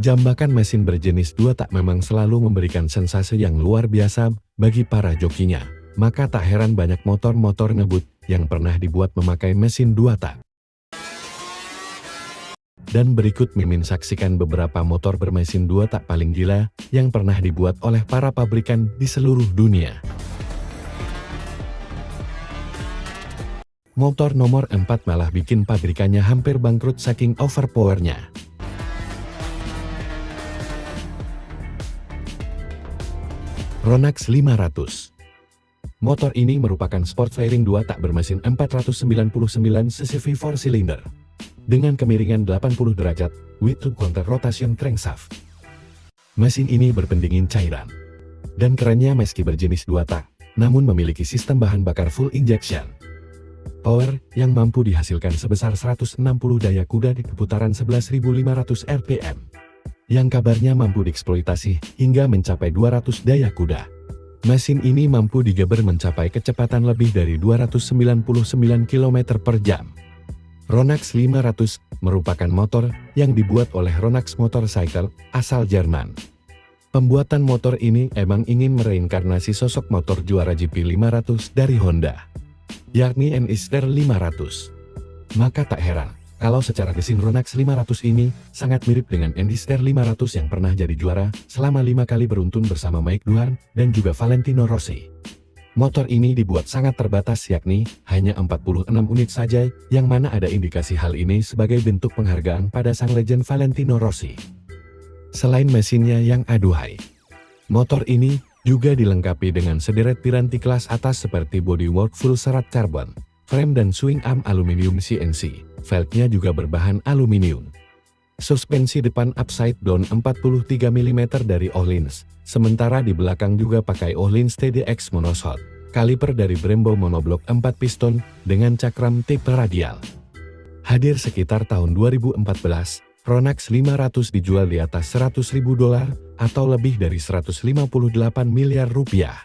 Jambakan mesin berjenis 2 tak memang selalu memberikan sensasi yang luar biasa bagi para jokinya. Maka tak heran banyak motor-motor ngebut yang pernah dibuat memakai mesin 2 tak. Dan berikut Mimin saksikan beberapa motor bermesin 2 tak paling gila yang pernah dibuat oleh para pabrikan di seluruh dunia. Motor nomor 4 malah bikin pabrikannya hampir bangkrut saking overpowernya. Ronax 500. Motor ini merupakan sport fairing 2 tak bermesin 499 cc V4 silinder. Dengan kemiringan 80 derajat, with counter rotation crankshaft. Mesin ini berpendingin cairan. Dan kerennya meski berjenis 2 tak, namun memiliki sistem bahan bakar full injection. Power yang mampu dihasilkan sebesar 160 daya kuda di putaran 11.500 rpm. Yang kabarnya mampu dieksploitasi hingga mencapai 200 daya kuda. Mesin ini mampu digeber mencapai kecepatan lebih dari 299 km per jam. Ronax 500 merupakan motor yang dibuat oleh Ronax Motorcycle asal Jerman. Pembuatan motor ini emang ingin mereinkarnasi sosok motor juara GP 500 dari Honda, yakni NSR 500. Maka tak heran kalau secara desain Ronax 500 ini sangat mirip dengan NSR 500 yang pernah jadi juara selama 5 kali beruntun bersama Mike Duhan dan juga Valentino Rossi. Motor ini dibuat sangat terbatas yakni hanya 46 unit saja, yang mana ada indikasi hal ini sebagai bentuk penghargaan pada sang legend Valentino Rossi. Selain mesinnya yang aduhai, motor ini juga dilengkapi dengan sederet piranti kelas atas seperti bodywork full serat karbon, frame dan swing arm aluminium CNC, velgnya juga berbahan aluminium. Suspensi depan upside down 43 mm dari Öhlins, sementara di belakang juga pakai Öhlins TDX monoshot, kaliper dari Brembo monoblock 4 piston dengan cakram tipe radial. Hadir sekitar tahun 2014, Ronax 500 dijual di atas $100.000 atau lebih dari 158 miliar rupiah.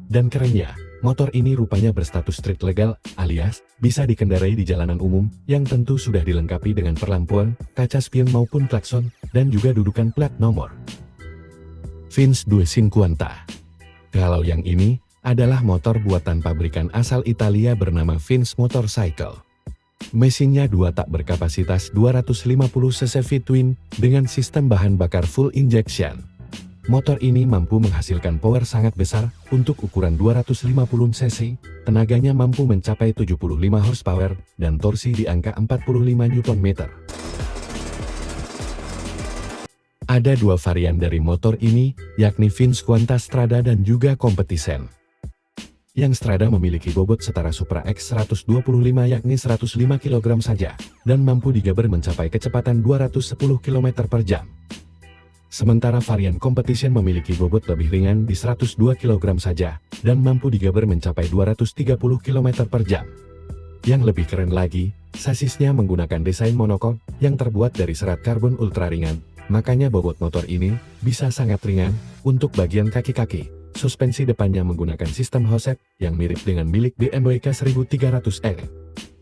Dan kerennya, motor ini rupanya berstatus street legal, alias bisa dikendarai di jalanan umum, yang tentu sudah dilengkapi dengan perlampuan, kaca spion maupun klakson, dan juga dudukan plat nomor. Vince 250. Kalau yang ini adalah motor buatan pabrikan asal Italia bernama Vince Motorcycle. Mesinnya 2 tak berkapasitas 250 cc V-twin dengan sistem bahan bakar full injection. Motor ini mampu menghasilkan power sangat besar untuk ukuran 250 cc, tenaganya mampu mencapai 75 horsepower, dan torsi di angka 45 Nm. Ada 2 varian dari motor ini, yakni Vince Quanta Strada dan juga Competition. Yang Strada memiliki bobot setara Supra X 125 yakni 105 kg saja, dan mampu digeber mencapai kecepatan 210 km per jam. Sementara varian Competition memiliki bobot lebih ringan di 102 kg saja, dan mampu digeber mencapai 230 km per jam. Yang lebih keren lagi, sasisnya menggunakan desain monokok yang terbuat dari serat karbon ultra ringan, makanya bobot motor ini bisa sangat ringan. Untuk bagian kaki-kaki, suspensi depannya menggunakan sistem Hosep yang mirip dengan milik BMW K1300R.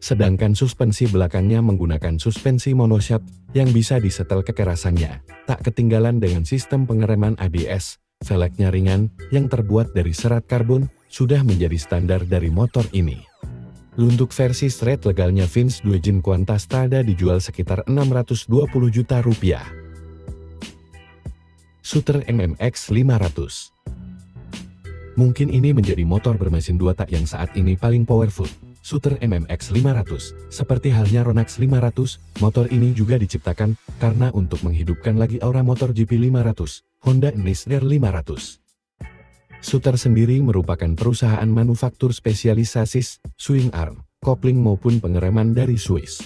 Sedangkan suspensi belakangnya menggunakan suspensi monoshaft yang bisa disetel kekerasannya. Tak ketinggalan dengan sistem pengereman ABS, velgnya ringan yang terbuat dari serat karbon sudah menjadi standar dari motor ini. Untuk versi street legalnya Vince 250 Strada dijual sekitar 620 juta rupiah. Shooter MMX 500. Mungkin ini menjadi motor bermesin 2 tak yang saat ini paling powerful. Shooter MMX 500, seperti halnya Ronax 500, motor ini juga diciptakan karena untuk menghidupkan lagi aura motor GP 500, Honda NSR 500. Shooter sendiri merupakan perusahaan manufaktur spesialis sasis, swing arm, kopling maupun pengereman dari Swiss.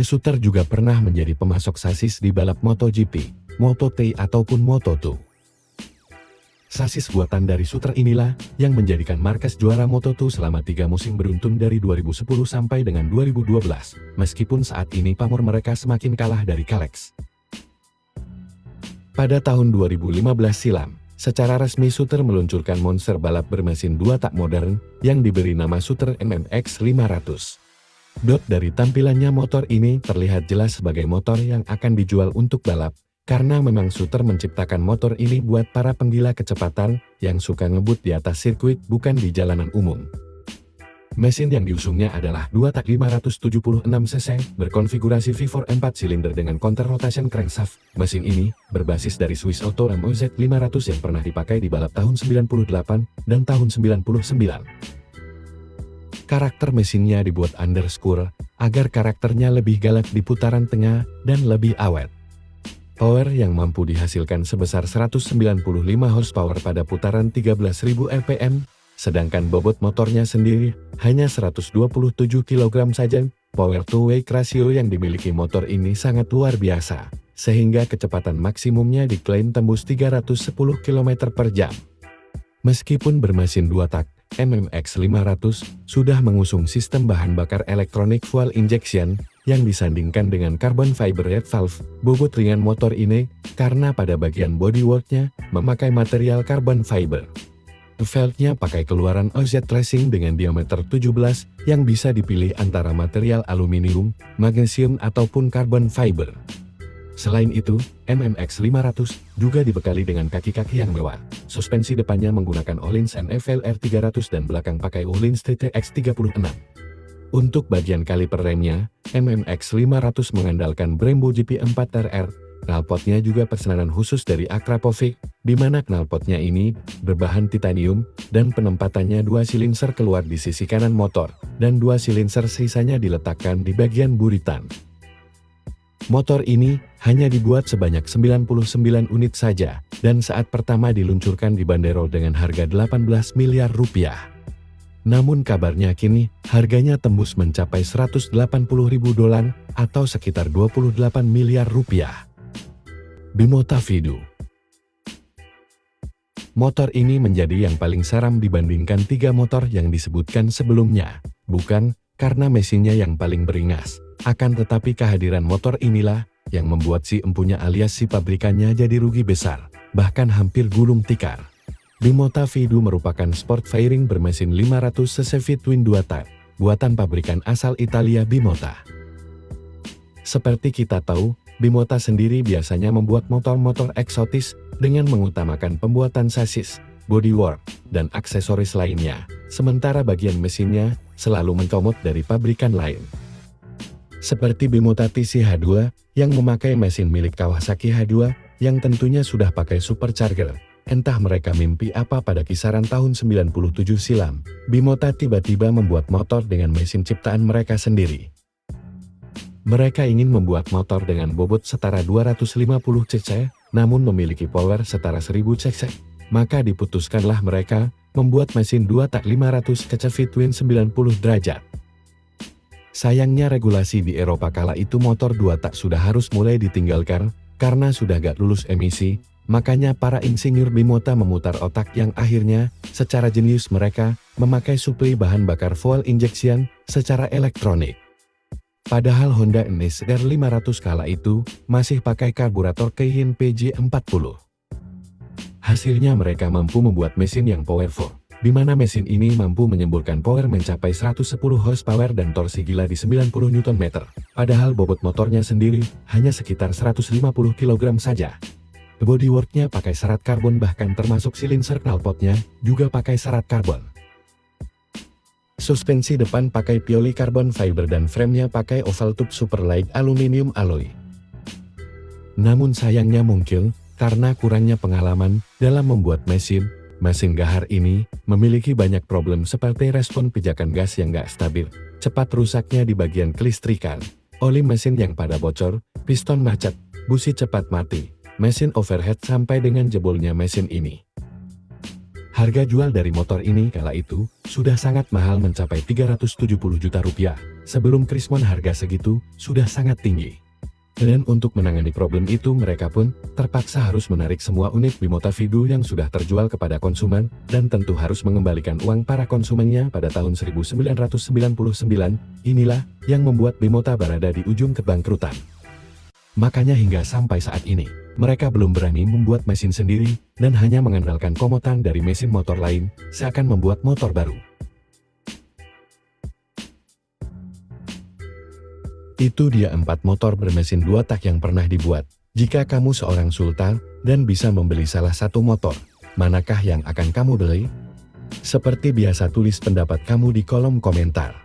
Shooter juga pernah menjadi pemasok sasis di balap MotoGP, Moto3 ataupun Moto2. Sasis buatan dari Shooter inilah yang menjadikan markas juara Moto2 selama 3 musim beruntun dari 2010 sampai dengan 2012, meskipun saat ini pamor mereka semakin kalah dari Kalex. Pada tahun 2015 silam, secara resmi Shooter meluncurkan monster balap bermesin 2 tak modern yang diberi nama Shooter MMX 500. Dari tampilannya motor ini terlihat jelas sebagai motor yang akan dijual untuk balap, Karena memang Suter menciptakan motor ini buat para penggila kecepatan yang suka ngebut di atas sirkuit bukan di jalanan umum. Mesin yang diusungnya adalah 2 tak 576 cc berkonfigurasi V4 4 silinder dengan counter rotation crankshaft. Mesin ini berbasis dari Swiss Auto MOZ 500 yang pernah dipakai di balap tahun 98 dan tahun 99. Karakter mesinnya dibuat underscore agar karakternya lebih galak di putaran tengah dan lebih awet. Power yang mampu dihasilkan sebesar 195 horsepower pada putaran 13.000 rpm. Sedangkan bobot motornya sendiri hanya 127 kg saja. Power to weight ratio yang dimiliki motor ini sangat luar biasa, sehingga kecepatan maksimumnya diklaim tembus 310 km per jam. Meskipun bermesin 2 tak, MMX 500 sudah mengusung sistem bahan bakar elektronik fuel injection yang disandingkan dengan carbon fiber head valve. Bobot ringan motor ini karena pada bagian bodyworknya memakai material carbon fiber. Velgnya pakai keluaran OZ Racing dengan diameter 17 yang bisa dipilih antara material aluminium, magnesium ataupun carbon fiber. Selain itu, MMX 500 juga dibekali dengan kaki-kaki yang mewah. Suspensi depannya menggunakan Öhlins NFLR 300 dan belakang pakai Öhlins TTX 36. Untuk bagian kaliper remnya, MMX 500 mengandalkan Brembo GP4RR. Knalpotnya juga pesanan khusus dari Akrapovic, di mana knalpotnya ini berbahan titanium dan penempatannya 2 silinser keluar di sisi kanan motor dan 2 silinser sisanya diletakkan di bagian buritan. Motor ini hanya dibuat sebanyak 99 unit saja dan saat pertama diluncurkan dibanderol dengan harga 18 miliar rupiah. Namun kabarnya kini harganya tembus mencapai 180.000 dolar atau sekitar 28 miliar rupiah. Bimota Vidu. Motor ini menjadi yang paling seram dibandingkan 3 motor yang disebutkan sebelumnya. Bukan karena mesinnya yang paling beringas, akan tetapi kehadiran motor inilah yang membuat si empunya alias si pabrikannya jadi rugi besar, bahkan hampir gulung tikar. Bimota Vidu merupakan sport fairing bermesin 500 cc twin 2 tak, buatan pabrikan asal Italia Bimota. Seperti kita tahu, Bimota sendiri biasanya membuat motor-motor eksotis dengan mengutamakan pembuatan sasis, bodywork, dan aksesoris lainnya, sementara bagian mesinnya selalu mencomot dari pabrikan lain. Seperti Bimota TC H2 yang memakai mesin milik Kawasaki H2 yang tentunya sudah pakai supercharger. Entah mereka mimpi apa pada kisaran tahun 97 silam, Bimota tiba-tiba membuat motor dengan mesin ciptaan mereka sendiri. Mereka ingin membuat motor dengan bobot setara 250 cc, namun memiliki power setara 1000 cc. Maka diputuskanlah mereka membuat mesin 2 tak 500 cc twin 90 derajat. Sayangnya regulasi di Eropa kala itu motor 2 tak sudah harus mulai ditinggalkan, karena sudah gak lulus emisi, makanya para insinyur Bimota memutar otak yang akhirnya, secara jenius mereka, memakai suplai bahan bakar fuel injection secara elektronik. Padahal Honda NSR 500 kala itu masih pakai karburator Keihin PJ40. Hasilnya mereka mampu membuat mesin yang powerful, di mana mesin ini mampu menyemburkan power mencapai 110 horsepower dan torsi gila di 90 Nm. Padahal bobot motornya sendiri hanya sekitar 150 kg saja. Bodyworknya pakai serat karbon, bahkan termasuk silinser knalpotnya juga pakai serat karbon. Suspensi depan pakai Pioli carbon fiber dan framenya pakai oval tube superlight aluminium alloy. Namun sayangnya mungkin karena kurangnya pengalaman dalam membuat mesin gahar ini memiliki banyak problem seperti respon pijakan gas yang gak stabil, cepat rusaknya di bagian kelistrikan, oli mesin yang pada bocor, piston macet, busi cepat mati, mesin overheat sampai dengan jebolnya mesin ini. Harga jual dari motor ini kala itu sudah sangat mahal mencapai 370 juta rupiah. Sebelum Krismon harga segitu sudah sangat tinggi. Dan untuk menangani problem itu mereka pun terpaksa harus menarik semua unit Bimota Vidu yang sudah terjual kepada konsumen dan tentu harus mengembalikan uang para konsumennya pada tahun 1999. Inilah yang membuat Bimota berada di ujung kebangkrutan. Makanya hingga sampai saat ini, mereka belum berani membuat mesin sendiri, dan hanya mengandalkan komotan dari mesin motor lain, seakan membuat motor baru. Itu dia 4 motor bermesin 2 tak yang pernah dibuat. Jika kamu seorang sultan dan bisa membeli salah satu motor, manakah yang akan kamu beli? Seperti biasa tulis pendapat kamu di kolom komentar.